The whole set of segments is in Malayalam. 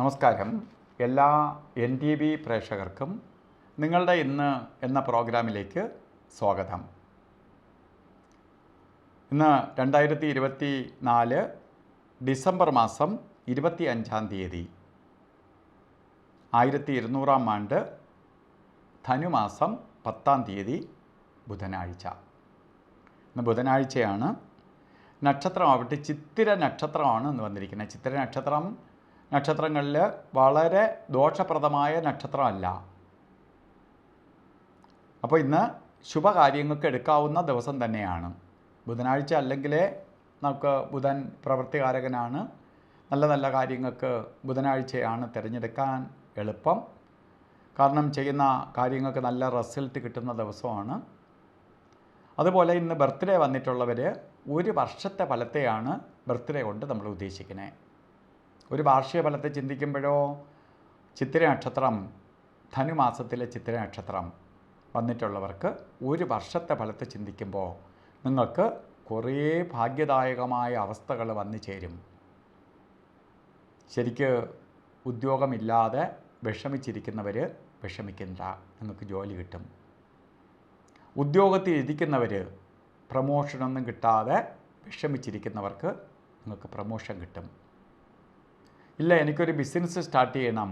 നമസ്കാരം. എല്ലാ NTV പ്രേക്ഷകർക്കും നിങ്ങളുടെ ഇന്ന് എന്ന പ്രോഗ്രാമിലേക്ക് സ്വാഗതം. ഇന്ന് 2024 ഡിസംബർ മാസം 25-ാം തീയതി 1200-ാം ആണ്ട് ധനുമാസം 10-ാം തീയതി ബുധനാഴ്ച. ഇന്ന് ബുധനാഴ്ചയാണ്. നക്ഷത്രമാവട്ടെ ചിത്തിര നക്ഷത്രമാണ് ഇന്ന് വന്നിരിക്കുന്നത്. ചിത്തിര നക്ഷത്രങ്ങളിൽ വളരെ ദോഷപ്രദമായ നക്ഷത്രമല്ല. അപ്പോൾ ഇന്ന് ശുഭകാര്യങ്ങൾക്ക് എടുക്കാവുന്ന ദിവസം തന്നെയാണ്. ബുധനാഴ്ച അല്ലെങ്കിൽ നമുക്ക് ബുധൻ പ്രവൃത്തികാരകനാണ്. നല്ല നല്ല കാര്യങ്ങൾക്ക് ബുധനാഴ്ചയാണ് തിരഞ്ഞെടുക്കാൻ എളുപ്പം. കാരണം ചെയ്യുന്ന കാര്യങ്ങൾക്ക് നല്ല റിസൾട്ട് കിട്ടുന്ന ദിവസമാണ്. അതുപോലെ ഇന്ന് ബർത്ത്ഡേ വന്നിട്ടുള്ളവർ ഒരു വർഷത്തെ ഫലത്തെയാണ് ബർത്ത്ഡേ കൊണ്ട് നമ്മൾ ഉദ്ദേശിക്കുന്നത്. ഒരു വാർഷിക ഫലത്തെ ചിന്തിക്കുമ്പോഴോ ചിത്തിര നക്ഷത്രം, ധനുമാസത്തിലെ ചിത്തിര നക്ഷത്രം വന്നിട്ടുള്ളവർക്ക് ഒരു വർഷത്തെ ഫലത്തെ ചിന്തിക്കുമ്പോൾ നിങ്ങൾക്ക് കുറേ ഭാഗ്യദായകമായ അവസ്ഥകൾ വന്നു ചേരും. ശരിക്ക് ഉദ്യോഗമില്ലാതെ വിഷമിച്ചിരിക്കുന്നവർ വിഷമിക്കണ്ട, നിങ്ങൾക്ക് ജോലി കിട്ടും. ഉദ്യോഗത്തിൽ ഇരിക്കുന്നവർ പ്രമോഷനൊന്നും കിട്ടാതെ വിഷമിച്ചിരിക്കുന്നവർക്ക് നിങ്ങൾക്ക് പ്രമോഷൻ കിട്ടും. ഇല്ല, എനിക്കൊരു ബിസിനസ് സ്റ്റാർട്ട് ചെയ്യണം,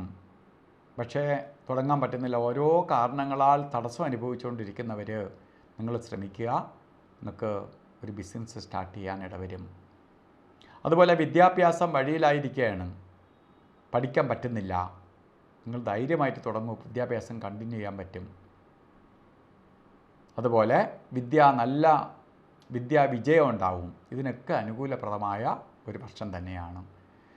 പക്ഷേ തുടങ്ങാൻ പറ്റുന്നില്ല, ഓരോ കാരണങ്ങളാൽ തടസ്സം അനുഭവിച്ചുകൊണ്ടിരിക്കുന്നവർ നിങ്ങൾ ശ്രമിക്കുക, നിങ്ങൾക്ക് ഒരു ബിസിനസ് സ്റ്റാർട്ട് ചെയ്യാൻ ഇടവരും. അതുപോലെ വിദ്യാഭ്യാസം വഴിയിലായിരിക്കുകയാണ്, പഠിക്കാൻ പറ്റുന്നില്ല, നിങ്ങൾ ധൈര്യമായിട്ട് തുടങ്ങും, വിദ്യാഭ്യാസം കണ്ടിന്യൂ ചെയ്യാൻ പറ്റും. അതുപോലെ നല്ല വിദ്യാവിജയം ഉണ്ടാവും. ഇതിനൊക്കെ അനുകൂലപ്രദമായ ഒരു വർഷം തന്നെയാണ്.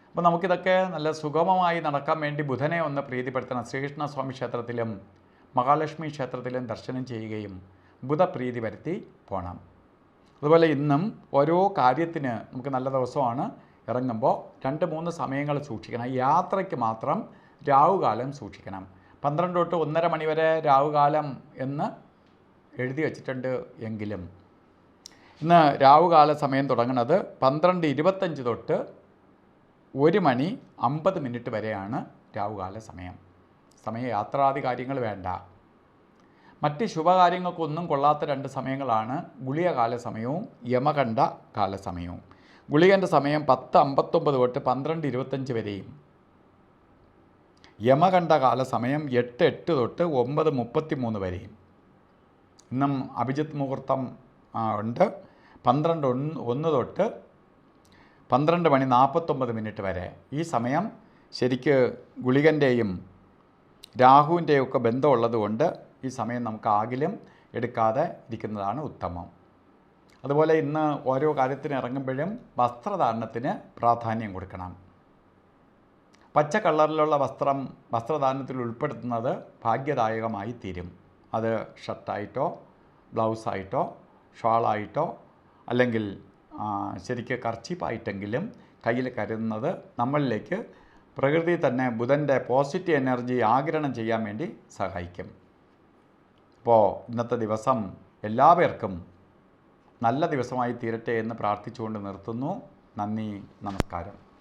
അപ്പോൾ നമുക്കിതൊക്കെ നല്ല സുഗമമായി നടക്കാൻ വേണ്ടി ബുധനെ ഒന്ന് പ്രീതിപ്പെടുത്തണം. ശ്രീകൃഷ്ണസ്വാമി ക്ഷേത്രത്തിലും മഹാലക്ഷ്മി ക്ഷേത്രത്തിലും ദർശനം ചെയ്യുകയും ബുധപ്രീതി വരുത്തി പോകണം. അതുപോലെ ഇന്നും ഓരോ കാര്യത്തിന് നമുക്ക് നല്ല ദിവസമാണ്. ഇറങ്ങുമ്പോൾ 2-3 സമയങ്ങൾ സൂക്ഷിക്കണം. യാത്രയ്ക്ക് മാത്രം രാവുകാലം സൂക്ഷിക്കണം. 12 തൊട്ട് 1:30 മണി വരെ രാവുകാലം എന്ന് എഴുതി വച്ചിട്ടുണ്ട്. എങ്കിലും ഇന്ന് രാവുകാല സമയം തുടങ്ങുന്നത് 12:25 തൊട്ട് 1:50 വരെയാണ് രാവുകാല സമയം. യാത്രാദി കാര്യങ്ങൾ വേണ്ട. മറ്റ് ശുഭകാര്യങ്ങൾക്കൊന്നും കൊള്ളാത്ത 2 സമയങ്ങളാണ് ഗുളികകാല സമയവും യമകണ്ഠ കാലസമയവും. ഗുളികൻ്റെ സമയം 10:59 തൊട്ട് 12:25 വരെയും, യമകണ്ഠ കാലസമയം 8:08 തൊട്ട് 9:33 വരെയും. ഇന്നും അഭിജിത്ത് മുഹൂർത്തം ഉണ്ട്. 12:01 തൊട്ട് 12:49 വരെ. ഈ സമയം ശരിക്ക് ഗുളികൻ്റെയും രാഹുവിൻ്റെയും ഒക്കെ ബന്ധമുള്ളത് കൊണ്ട് ഈ സമയം നമുക്ക് ആകിലും എടുക്കാതെ ഇരിക്കുന്നതാണ് ഉത്തമം. അതുപോലെ ഇന്ന് ഓരോ കാര്യത്തിന് ഇറങ്ങുമ്പോഴും വസ്ത്രധാരണത്തിന് പ്രാധാന്യം കൊടുക്കണം. പച്ച കളറിലുള്ള വസ്ത്രധാരണത്തിൽ ഉൾപ്പെടുത്തുന്നത് ഭാഗ്യദായകമായി തീരും. അത് ഷർട്ടായിട്ടോ ബ്ലൗസായിട്ടോ ഷാളായിട്ടോ അല്ലെങ്കിൽ ശരിക്ക് കർച്ചീപ്പായിട്ടെങ്കിലും കയ്യിൽ കരുതുന്നത് നമ്മളിലേക്ക് പ്രകൃതി തന്നെ ബുധൻ്റെ പോസിറ്റീവ് എനർജി ആഗിരണം ചെയ്യാൻ വേണ്ടി സഹായിക്കും. അപ്പോൾ ഇന്നത്തെ ദിവസം എല്ലാവർക്കും നല്ല ദിവസമായി തീരട്ടെ എന്ന് പ്രാർത്ഥിച്ചുകൊണ്ട് നിർത്തുന്നു. നന്ദി, നമസ്കാരം.